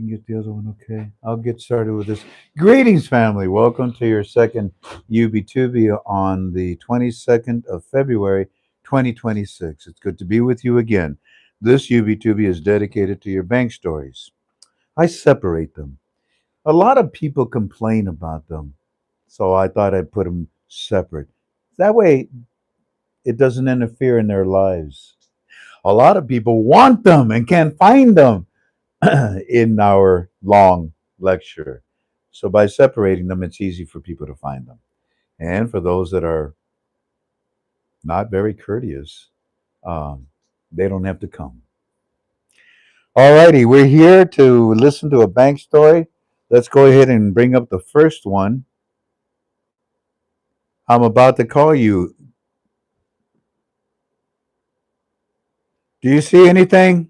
get the other one. Okay. I'll get started with this. Greetings, family. Welcome to your second UB2B on the 22nd of February, 2026. It's good to be with you again. This UB2B is dedicated to your bank stories. I separate them. A lot of people complain about them, so I thought I'd put them separate. That way, it doesn't interfere in their lives. A lot of people want them and can't find them in our long lecture. So by separating them, it's easy for people to find them. And for those that are not very courteous, um, they don't have to come. All righty, we're here to listen to a bank story. Let's go ahead and bring up the first one. I'm about to call you. Do you see anything?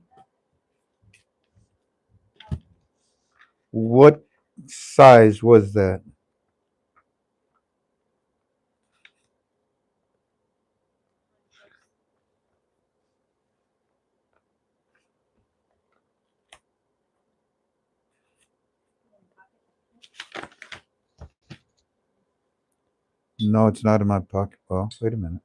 What size was that? No, it's not in my pocket. Well, wait a minute.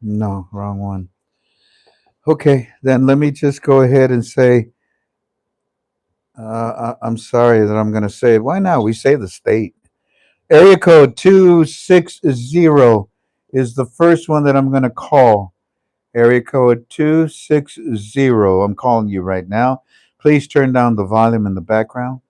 No, wrong one. Okay, then let me just go ahead and say, I'm sorry that I'm going to say it. Why not? We say the state. Area code 260 is the first one that I'm going to call. Area code 260. I'm calling you right now. Please turn down the volume in the background.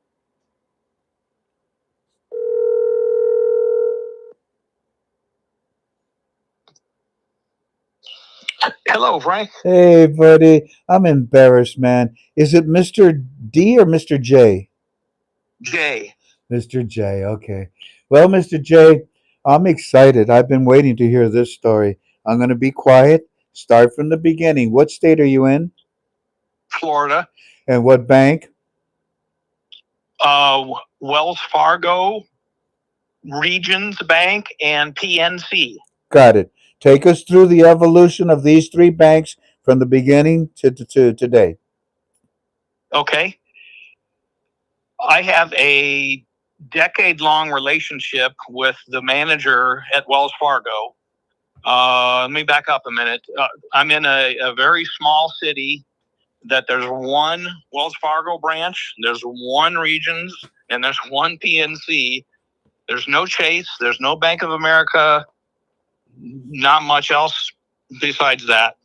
Hello, Frank. Hey, buddy. I'm embarrassed, man. Is it Mr. D or Mr. J? Jay. Mr. J. Okay. Well, Mr. J, I'm excited. I've been waiting to hear this story. I'm going to be quiet. Start from the beginning. What state are you in? Florida. And what bank? Wells Fargo, Regions Bank, and PNC. Got it. Take us through the evolution of these three banks from the beginning to today. Okay. I have a decade-long relationship with the manager at Wells Fargo. Let me back up a minute. I'm in a very small city that there's one Wells Fargo branch, there's one Regions, and there's one PNC. There's no Chase, there's no Bank of America, not much else besides that.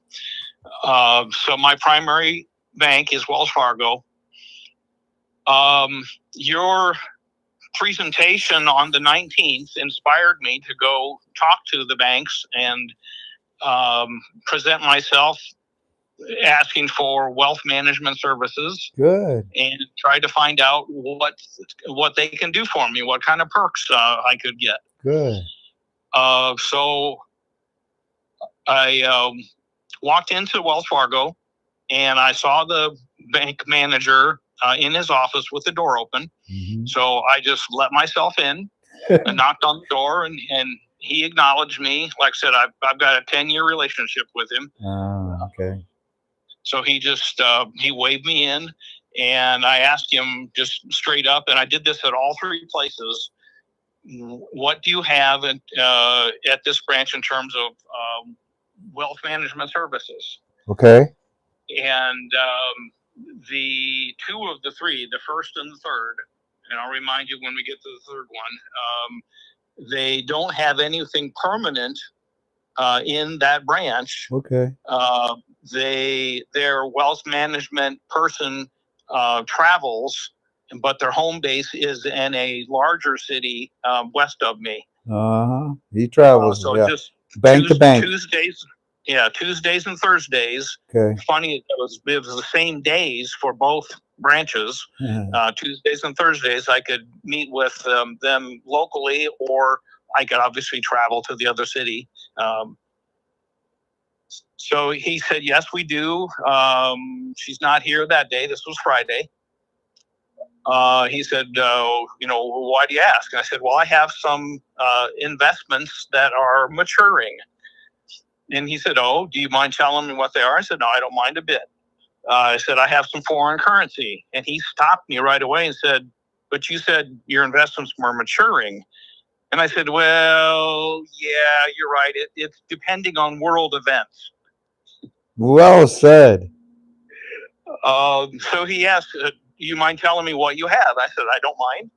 So my primary bank is Wells Fargo. Your presentation on the 19th inspired me to go talk to the banks and present myself asking for wealth management services. Good. And try to find out what they can do for me, what kind of perks I could get. Good. So I walked into Wells Fargo and I saw the bank manager in his office with the door open. Mm-hmm. So I just let myself in and knocked on the door, and he acknowledged me. Like I said, I've got a 10-year relationship with him. Oh, okay. So he just he waved me in, and I asked him just straight up, and I did this at all three places. What do you have at this branch in terms of wealth management services? Okay. And the two of the three, the first and the third, and I'll remind you when we get to the third one, they don't have anything permanent in that branch. Okay. Their wealth management person travels, but their home base is in a larger city west of me. He travels. So yeah. just bank to bank. Tuesdays and Thursdays. Okay. Funny, it was the same days for both branches. Tuesdays and Thursdays, I could meet with them locally, or I could obviously travel to the other city. So he said, yes, we do. She's not here that day. This was Friday. He said, why do you ask? And I said, well, I have some investments that are maturing. And he said, "Oh, do you mind telling me what they are?" I said, "No, I don't mind a bit." I said, "I have some foreign currency." And he stopped me right away and said, "But you said your investments were maturing." And I said, "Well, yeah, you're right. It's depending on world events." Well said. So he asked, "Do you mind telling me what you have?" I said, "I don't mind.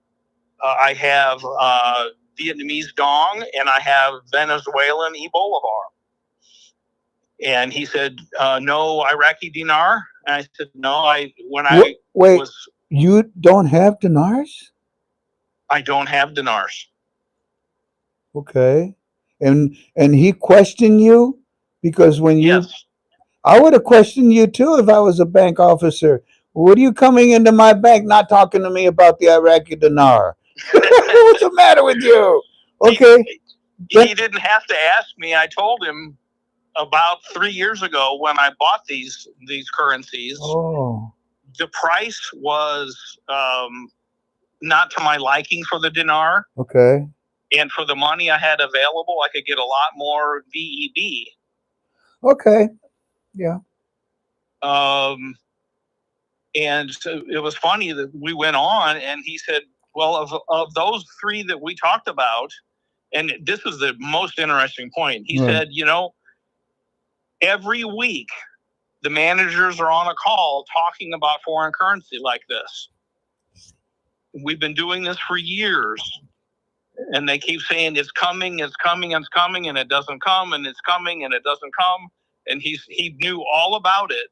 I have Vietnamese dong and I have Venezuelan Bolivar." And he said, "No Iraqi dinar." And I said, "No, Wait, you don't have dinars? I don't have dinars." Okay. And he questioned you because when you Yes. I would have questioned you too if I was a bank officer. What are you coming into my bank not talking to me about the Iraqi dinar? What's the matter with you? Okay. He didn't have to ask me. I told him about 3 years ago when I bought these currencies. Oh. The price was not to my liking for the dinar. Okay. And for the money I had available, I could get a lot more VEB. Okay. Yeah. And so it was funny that we went on, and he said, "Well, of those three that we talked about," and this is the most interesting point. He said, "Every week the managers are on a call talking about foreign currency like this. We've been doing this for years." And they keep saying it's coming, it's coming, it's coming, and it doesn't come, and it's coming, and it doesn't come. And he knew all about it,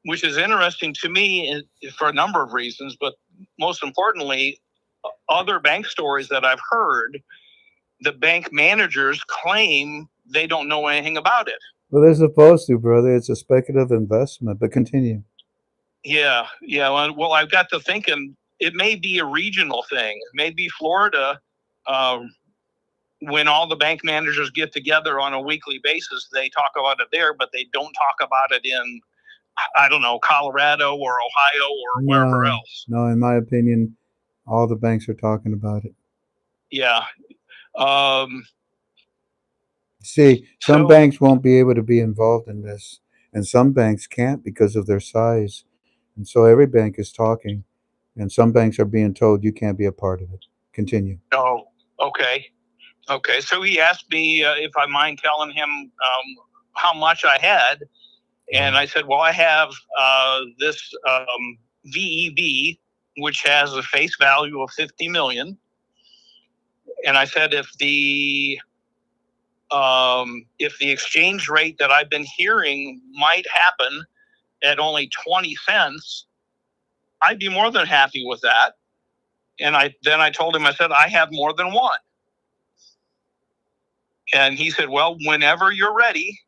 which is interesting to me for a number of reasons. But most importantly, other bank stories that I've heard, the bank managers claim they don't know anything about it. Well, they're supposed to, brother. It's a speculative investment. But continue. Yeah. Well, I've got to thinking it may be a regional thing. Maybe Florida, when all the bank managers get together on a weekly basis, they talk about it there, but they don't talk about it in, I don't know, Colorado or Ohio or wherever else. No, in my opinion, all the banks are talking about it. Yeah. See, some banks won't be able to be involved in this, and some banks can't because of their size. And so every bank is talking, and some banks are being told you can't be a part of it. Continue. Oh, okay. Okay. So he asked me if I mind telling him how much I had. And I said, "Well, I have this VEB, which has a face value of 50 million. And I said, if the exchange rate that I've been hearing might happen at only 20 cents, I'd be more than happy with that." And I told him, I said, "I have more than one." And he said, "Well, whenever you're ready,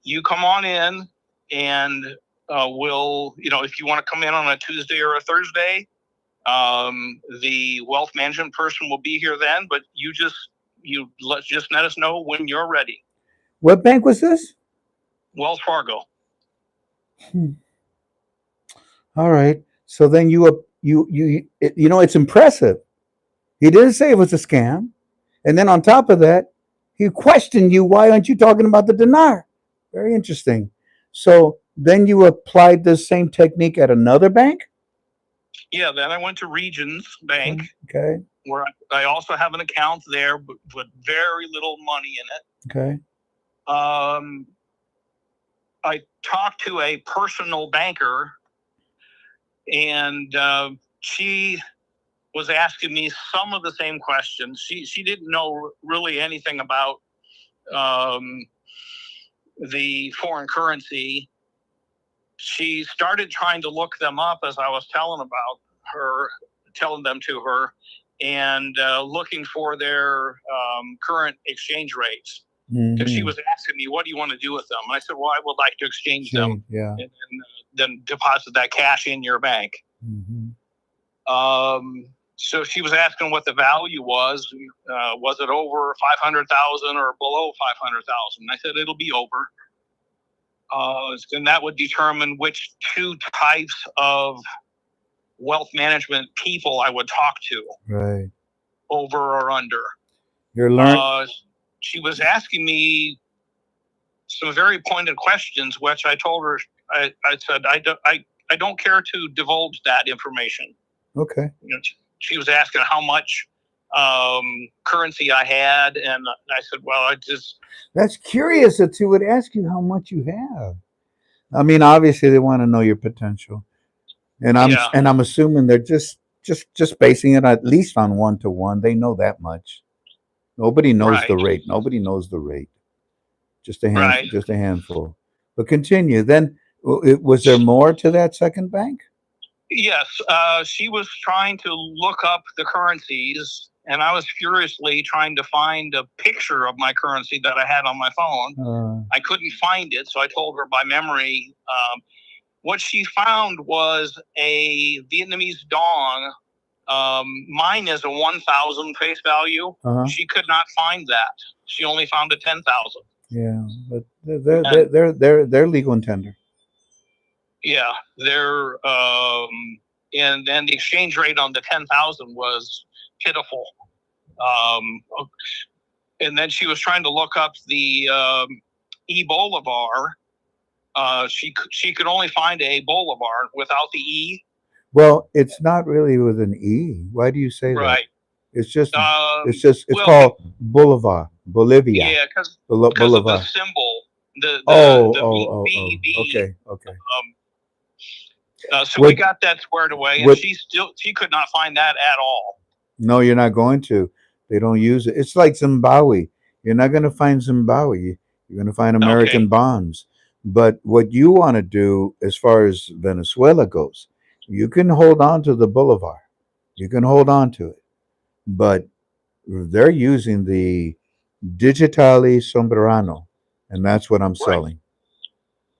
you come on in, and we'll, if you want to come in on a Tuesday or a Thursday, the wealth management person will be here then, but just let us know when you're ready." What bank was this? Wells Fargo. All right. So then it's impressive. He didn't say it was a scam, and then on top of that, he questioned you. Why aren't you talking about the dinar? Very interesting. So then you applied the same technique at another bank. Yeah, then I went to Regions Bank, Okay. where I also have an account there, but very little money in it. Okay. I talked to a personal banker, and she was asking me some of the same questions. She didn't know really anything about the foreign currency. She started trying to look them up as I was telling them to her, and looking for their current exchange rates. Because she was asking me, "What do you want to do with them?" And I said, "Well, I would like to exchange them, and then deposit that cash in your bank." So she was asking what the value was. Was it over 500,000 or below 500,000? I said it'll be over. And that would determine which two types of wealth management people I would talk to. Right. Over or under. You're learning. she was asking me some very pointed questions, which I told her, I said, I don't care to divulge that information. Okay. You know, she was asking how much currency I had, and I said, well, I just... That's curious that she would ask you how much you have. I mean, obviously they want to know your potential, and I'm assuming they're just basing it at least on 1-to-1. They know that much. Nobody knows the rate. Nobody knows the rate. Just just a handful. But continue. Then, was there more to that second bank? Yes, she was trying to look up the currencies, and I was furiously trying to find a picture of my currency that I had on my phone. I couldn't find it, so I told her by memory. What she found was a Vietnamese dong. Mine is a 1,000 face value. She could not find that. She only found a 10,000. Yeah, but they're legal and tender. Yeah, they're and then the exchange rate on the 10,000 was pitiful. And then she was trying to look up the e-Bolivar. She could only find a Bolivar without the E. Well, it's not really with an E. Why do you say that? It's just it's called Bolivar, Bolivia. Yeah, because of the symbol. Okay. So we got that squared away, and she could not find that at all. No, you're not going to. They don't use it. It's like Zimbabwe. You're not going to find Zimbabwe. You're going to find American bonds. But what you want to do, as far as Venezuela goes, you can hold on to the Bolivar. You can hold on to it. But they're using the Digitali Sombrerano, and that's what I'm selling.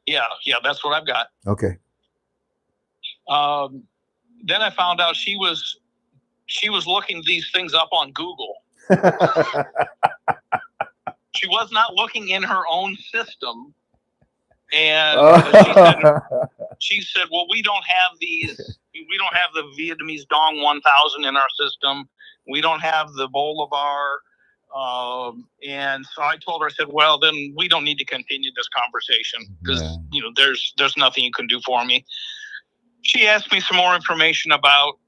Yeah, that's what I've got. Okay. Then I found out she was looking these things up on Google. She was not looking in her own system, and she said, "Well, we don't have these. We don't have the Vietnamese Dong 1,000 in our system. We don't have the Bolivar." And so I told her, I said, "Well, then we don't need to continue this conversation because there's nothing you can do for me." She asked me some more information about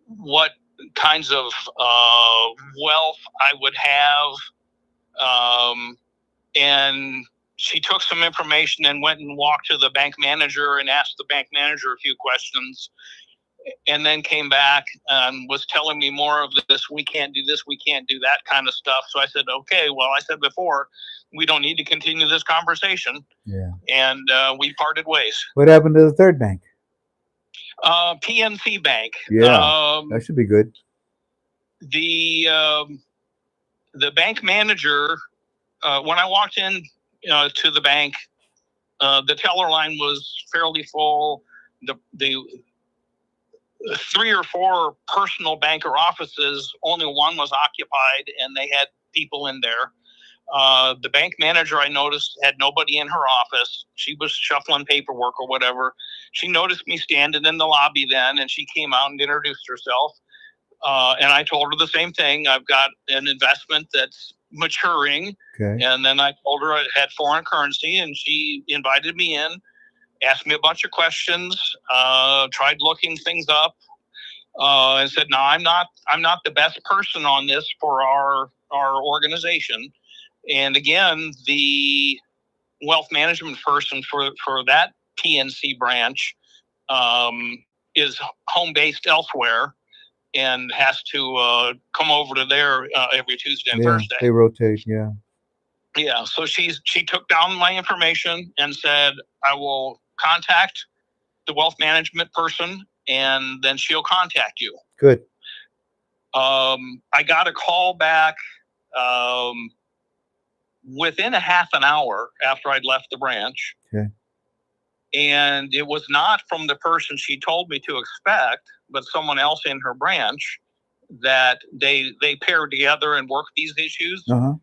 what kinds of wealth I would have, and she took some information and went and walked to the bank manager and asked the bank manager a few questions, and then came back and was telling me more of this. We can't do this. We can't do that kind of stuff. So I said, okay, well, I said before, we don't need to continue this conversation. Yeah. And we parted ways. What happened to the third bank? PNC Bank. Yeah, that should be good. The bank manager, when I walked in to the bank, the teller line was fairly full. The 3 or 4 personal banker offices, only one was occupied, and they had people in there. The bank manager, I noticed, had nobody in her office. She was shuffling paperwork or whatever. She noticed me standing in the lobby then, and she came out and introduced herself. And I told her the same thing. I've got an investment that's maturing. Okay. And then I told her I had foreign currency, and she invited me in, asked me a bunch of questions, tried looking things up, and said, "No, I'm not the best person on this for our organization." And again, the wealth management person for that PNC branch is home based elsewhere and has to come over to there every Tuesday and Thursday. They rotate, yeah. Yeah, so she took down my information and said, "I will contact the wealth management person, and then she'll contact you." Good. I got a call back within a half an hour after I'd left the branch. Okay. And it was not from the person she told me to expect, but someone else in her branch that they paired together and worked these issues. Uh-huh.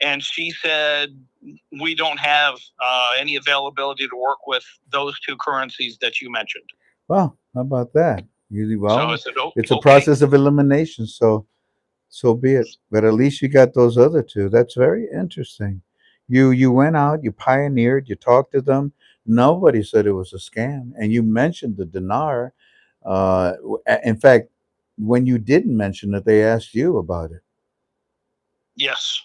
And she said, "We don't have any availability to work with those 2 currencies that you mentioned." Well, how about that? So I said, it's a process of elimination. So So be it. But at least you got those other two. That's very interesting. You went out, you pioneered, you talked to them. Nobody said it was a scam, and you mentioned the dinar. In fact, when you didn't mention it, they asked you about it. Yes.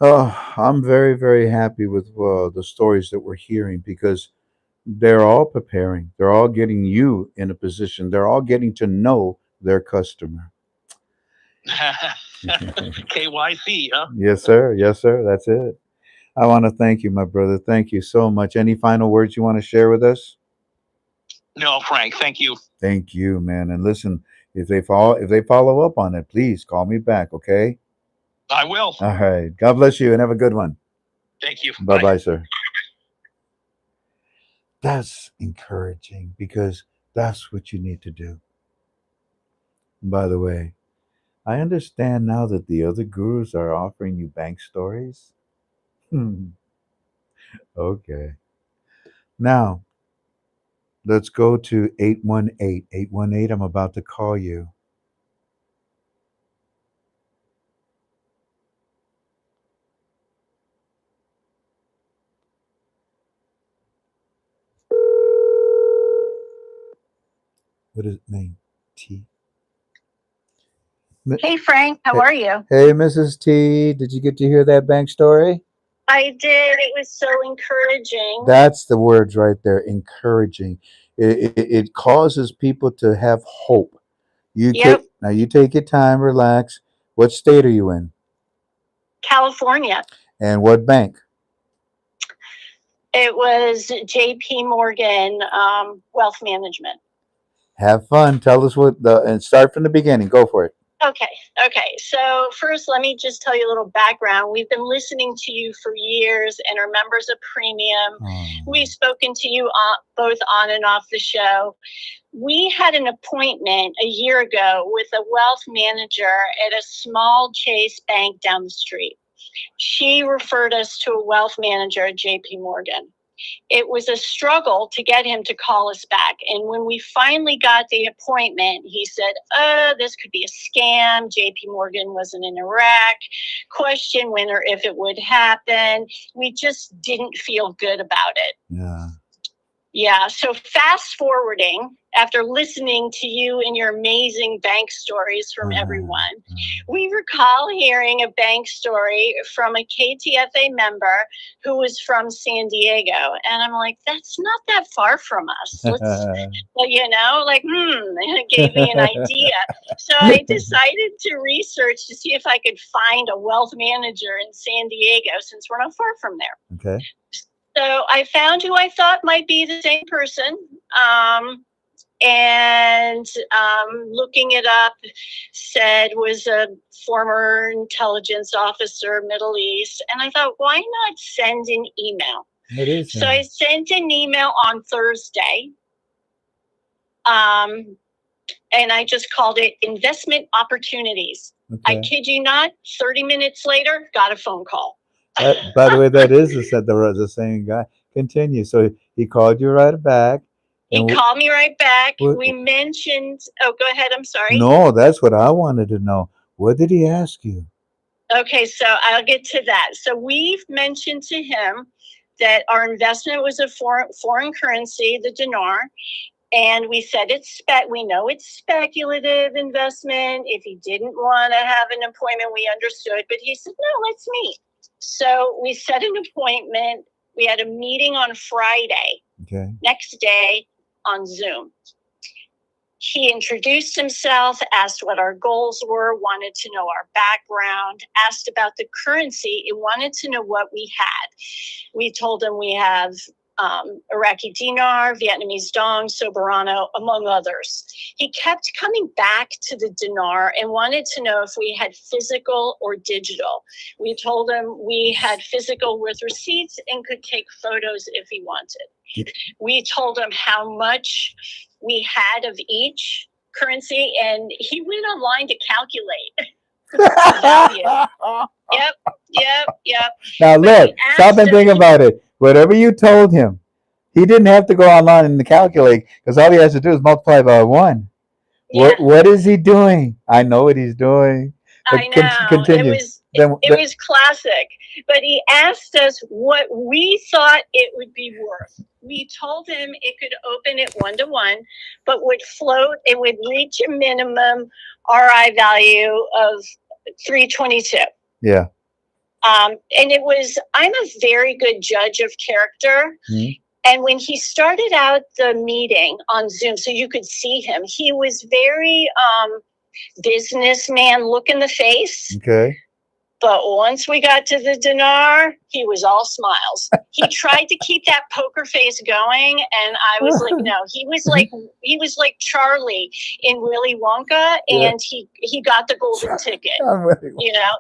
Oh, I'm very, very happy with the stories that we're hearing because they're all preparing. They're all getting you in a position. They're all getting to know their customer. KYC, huh? Yes, sir. Yes, sir. That's it. I want to thank you, my brother. Thank you so much. Any final words you want to share with us? No, Frank, thank you. Thank you, man. And listen, if they follow up on it, please call me back, okay? I will. All right. God bless you and have a good one. Thank you. Bye bye, sir. That's encouraging because that's what you need to do. By the way, I understand now that the other gurus are offering you bank stories. Hmm. Okay. Now, let's go to 818. 818, I'm about to call you. What is it name? T. Hey Frank, how Hey, are you? hey, Mrs. T, did you get to hear that bank story? I did. It was so encouraging. That's the words right there, encouraging. It causes people to have hope. Yep, Now you take your time, relax. What state are you in? California. And what bank? It was JP Morgan Wealth Management. Have fun. Tell us what the and start from the beginning. Go for it. Okay, okay. So first, let me just tell you a little background. We've been listening to you for years and are members of Premium. Oh, We've spoken to you both on and off the show. We had an appointment a year ago with a wealth manager at a small Chase bank down the street. She referred us to a wealth manager at JP Morgan. It was a struggle to get him to call us back. And when we finally got the appointment, he said, this could be a scam. JP Morgan wasn't in Iraq. Question when or if it would happen. We just didn't feel good about it. yeah. Yeah. So fast forwarding, after listening to you and your amazing bank stories from everyone, we recall hearing a bank story from a KTFA member who was from San Diego. And I'm like, that's not that far from us. Let's, well, it gave me an idea. So I decided to research to see if I could find a wealth manager in San Diego since we're not far from there. Okay. So I found who I thought might be the same person. And looking it up, said was a former intelligence officer, Middle East. And I thought, why not send an email? It is. So I sent an email on Thursday. And I just called it Investment Opportunities. Okay. I kid you not, 30 minutes later, got a phone call. By the way, that is the same guy. Continue. So he called you right back. He called me right back. We mentioned, go ahead. I'm sorry. No, that's what I wanted to know. What did he ask you? Okay, so I'll get to that. So we've mentioned to him that our investment was a foreign currency, the dinar. And we said we know it's speculative investment. If he didn't want to have an appointment, we understood. But he said, no, let's meet. So we set an appointment. We had a meeting on Friday. Okay. Next day on Zoom. He introduced himself, asked what our goals were, wanted to know our background, asked about the currency, and wanted to know what we had. We told him we have Iraqi dinar, Vietnamese dong, soberano, among others. He kept coming back to the dinar and wanted to know if we had physical or digital. We told him we had physical with receipts and could take photos if he wanted. We told him how much we had of each currency, and he went online to calculate the value. Yep. Now look, stop and think about it. Whatever you told him, he didn't have to go online and calculate because all he has to do is multiply by 1. Yeah, What is he doing? I know what he's doing. I But know. continue. It was classic. But he asked us what we thought it would be worth. We told him it could open at 1-to-1, but would float. It would reach a minimum RI value of 322. Yeah. And it was, I'm a very good judge of character. Hmm. And when he started out the meeting on Zoom, so you could see him, he was very businessman look in the face. Okay. But once we got to the dinar, he was all smiles. He tried to keep that poker face going, and I was like, no. He was like Charlie in Willy Wonka, Yeah. and he got the golden ticket. I'm really- You know,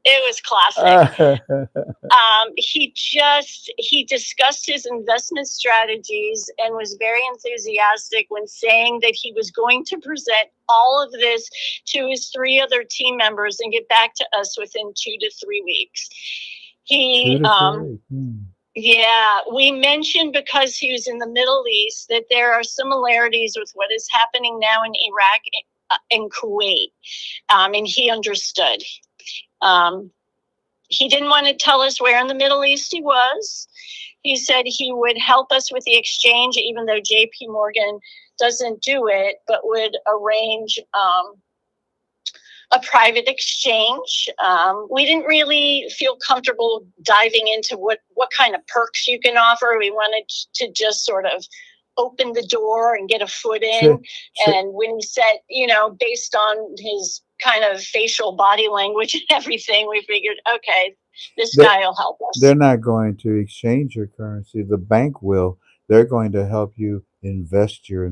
it was classic. He discussed his investment strategies and was very enthusiastic when saying that he was going to present all of this to his 3 other team members and get back to us within 2 to 3 weeks. Yeah, we mentioned, because he was in the Middle East, that there are similarities with what is happening now in Iraq and Kuwait, and he understood. He didn't want to tell us where in the Middle East he was. He said he would help us with the exchange, even though JP Morgan doesn't do it, but would arrange a private exchange. We didn't really feel comfortable diving into what kind of perks you can offer. We wanted to just sort of open the door and get a foot in. Sure. And when he said, based on his kind of facial body language and everything, we figured, okay, this guy will help us. They're not going to exchange your currency. The bank will. They're going to help you invest your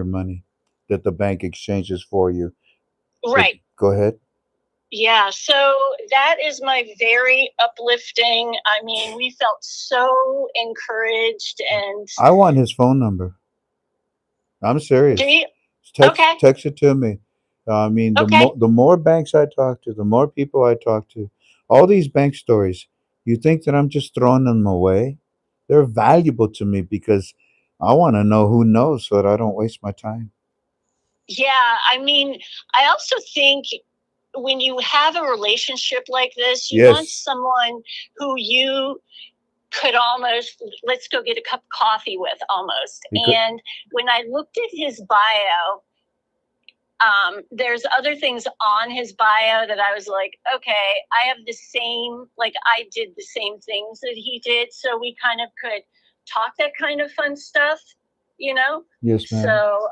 money that the bank exchanges for you. Right. But go ahead. Yeah, so that is my very uplifting. I mean, we felt so encouraged, and I want his phone number. I'm serious. Do you? Text it to me. I mean, the more banks I talk to, the more people I talk to, all these bank stories, you think that I'm just throwing them away? They're valuable to me because I want to know who knows so that I don't waste my time. Yeah, I mean, I also think when you have a relationship like this, you want someone who you could almost, let's go get a cup of coffee with almost. And when I looked at his bio, there's other things on his bio that I was like, okay, I have the same, like I did the same things that he did. So we kind of could talk that kind of fun stuff, Yes, ma'am. So,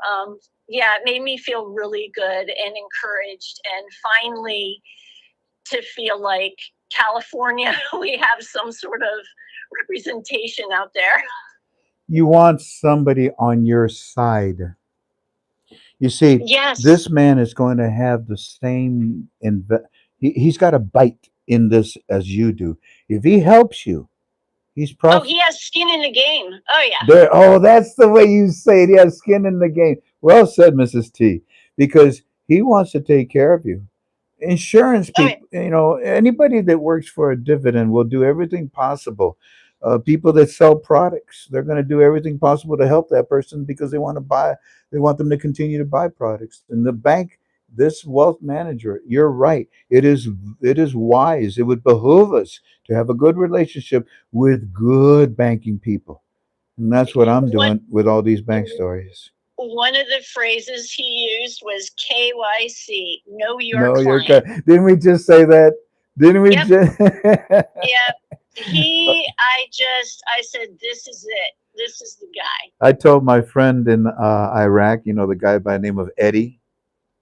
yeah, it made me feel really good and encouraged. And finally, to feel like California, we have some sort of representation out there. You want somebody on your side. You see, this man is going to have the same he's got a bite in this as you do. If he helps you, he's he has skin in the game. Oh yeah. That's the way you say it. He has skin in the game. Well said, Mrs. T. Because he wants to take care of you. Insurance people, anybody that works for a dividend will do everything possible. People that sell products, they're going to do everything possible to help that person because they want them to continue to buy products. And the bank, this wealth manager, you're right. It is wise. It would behoove us to have a good relationship with good banking people. And that's what I'm doing with all these bank stories. One of the phrases he used was KYC, know your client. Didn't we just say that? Didn't we just? Yeah. I said, this is it. This is the guy. I told my friend in Iraq, the guy by the name of Eddie.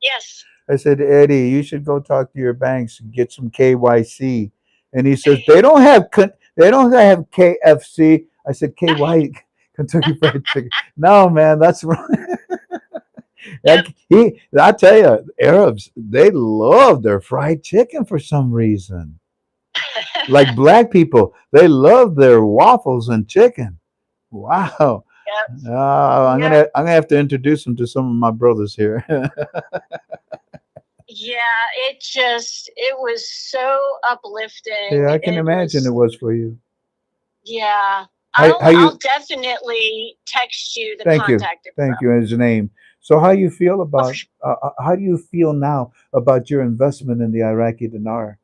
Yes. I said, Eddie, you should go talk to your banks and get some KYC. And he says, they don't have KFC. I said, KY, Kentucky Fried Chicken. No, man, that's wrong. I tell you, Arabs, they love their fried chicken for some reason. Like black people, they love their waffles and chicken. Wow. Yep. I'm gonna have to introduce them to some of my brothers here. Yeah, it was so uplifting. Yeah, I can imagine it was for you. Yeah. I'll definitely text you the contact info. Thank you. His name. So how you feel Oh, about how do you feel now about your investment in the Iraqi dinar?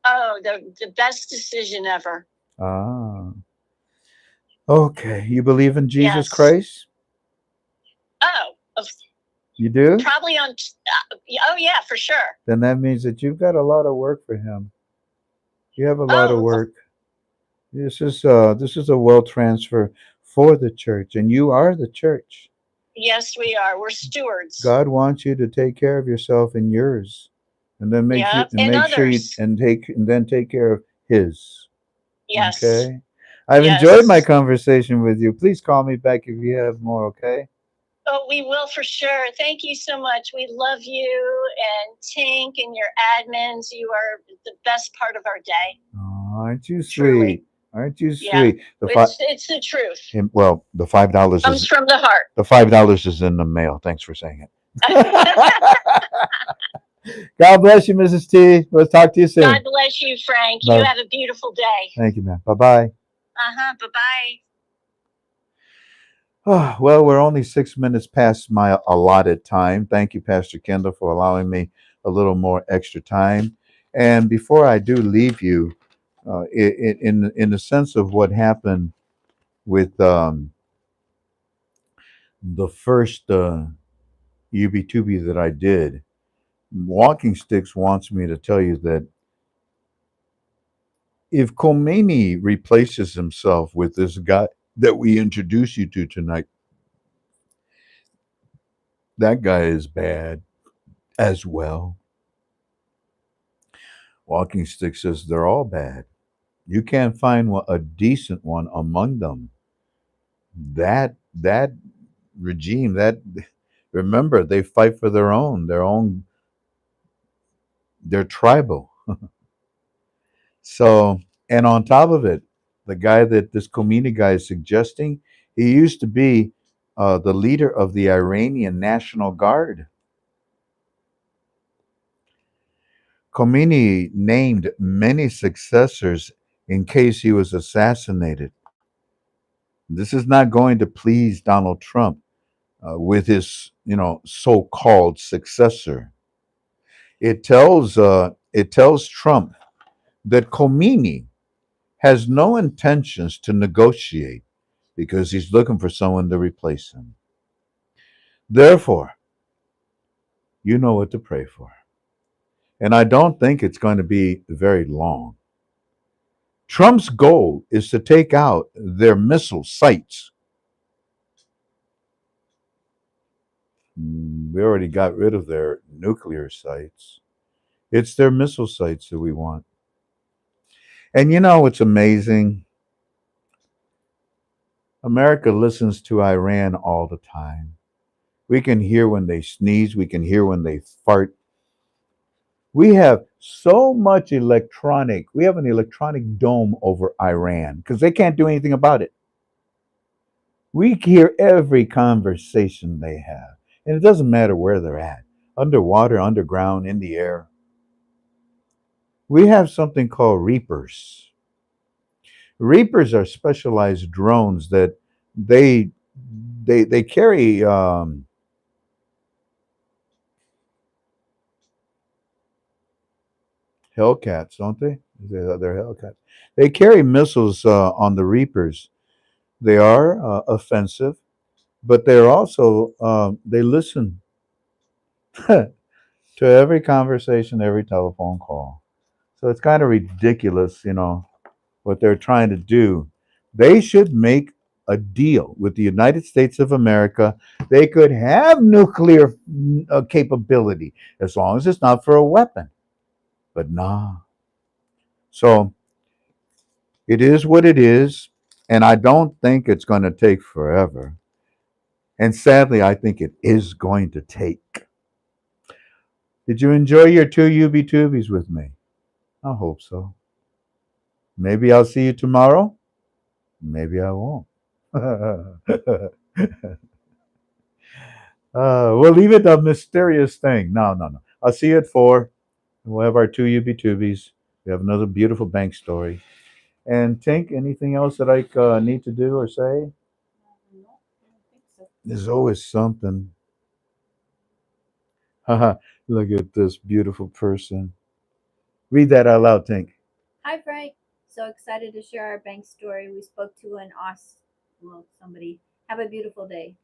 oh, the best decision ever. Ah, okay. You believe in Jesus Yes. Christ? Oh, You do? probably on. Oh, yeah, for sure. Then that means that you've got a lot of work for him. You have a lot of Oh, work. This is a wealth transfer for the church, and you are the church. yes, we are. We're stewards. God wants you to take care of yourself and yours, and then Yep, and make sure you others. and then take care of his. Yes, Okay. I've enjoyed my yes. conversation with you. Please call me back if you have more. Okay. Oh, we will for sure. Thank you so much. We love you and Tink and your admins. You are the best part of our day. Oh, aren't you Truly. sweet? Aren't you Yeah. sweet? It's the truth. Well, the $5 Comes is from the heart. in the mail. Thanks for saying it. God bless you, Mrs. T. We'll talk to you soon. God bless you, Frank. You Bye. have a beautiful day. Thank you, man. Bye bye. Uh-huh. Bye-bye. Oh, well, we're only 6 minutes past my allotted time. Thank you, Pastor Kendall, for allowing me a little more extra time. And before I do leave you, in the sense of what happened with the first UB2B that I did, Walking Sticks wants me to tell you that if Khomeini replaces himself with this guy that we introduce you to tonight, that guy is bad as well. Walking Stick says they're all bad. You can't find a decent one among them. That regime, that remember they fight for they're tribal. So, and on top of it, the guy that this Khomeini guy is suggesting, he used to be the leader of the Iranian National Guard. Khomeini named many successors in case he was assassinated. This is not going to please Donald Trump with his, so-called successor. It tells Trump that Khomeini has no intentions to negotiate because he's looking for someone to replace him. Therefore, you know what to pray for. And I don't think it's going to be very long. Trump's goal is to take out their missile sites. We already got rid of their nuclear sites. It's their missile sites that we want. And you know what's amazing? America listens to Iran all the time. We can hear when they sneeze, we can hear when they fart. We have so much we have an electronic dome over Iran because they can't do anything about it. We hear every conversation they have, and it doesn't matter where they're at, underwater, underground, in the air. We have something called Reapers. Reapers are specialized drones that they they carry Hellcats, don't they? They're Hellcats. They carry missiles on the Reapers. They are offensive, but they're also they listen to every conversation, every telephone call. So it's kind of ridiculous, what they're trying to do. They should make a deal with the United States of America. They could have nuclear capability as long as it's not for a weapon. But nah. So it is what it is. And I don't think it's going to take forever. And sadly, I think it is going to take. Did you enjoy your two UB Tubies with me? I hope so. Maybe I'll see you tomorrow. Maybe I won't. We'll leave it a mysterious thing. No, no, no. I'll see you at 4. We'll have our two UB Tubies. We have another beautiful bank story. And Tink, anything else that I need to do or say? There's always something. Haha, look at this beautiful person. Read that out loud, Tink. Hi, Frank. So excited to share our bank story. We spoke to somebody. Have a beautiful day.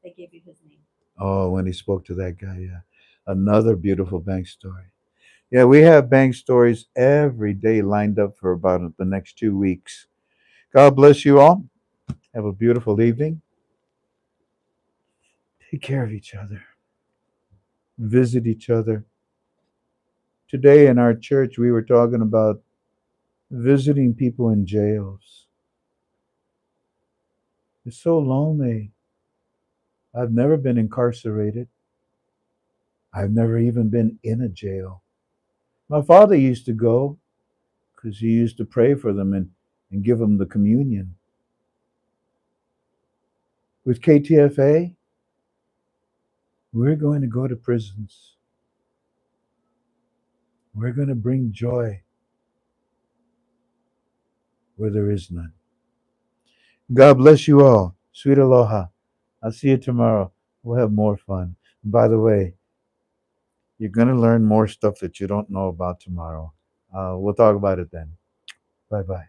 They gave you his name. Oh, when he spoke to that guy, yeah. Another beautiful bank story. Yeah, we have bank stories every day lined up for about the next 2 weeks. God bless you all. Have a beautiful evening. Take care of each other. Visit each other. Today in our church, we were talking about visiting people in jails. It's so lonely. I've never been incarcerated. I've never even been in a jail. My father used to go because he used to pray for them and give them the communion. With KTFA, we're going to go to prisons. We're going to bring joy where there is none. God bless you all. Sweet aloha. I'll see you tomorrow. We'll have more fun. By the way, you're going to learn more stuff that you don't know about tomorrow. We'll talk about it then. Bye bye.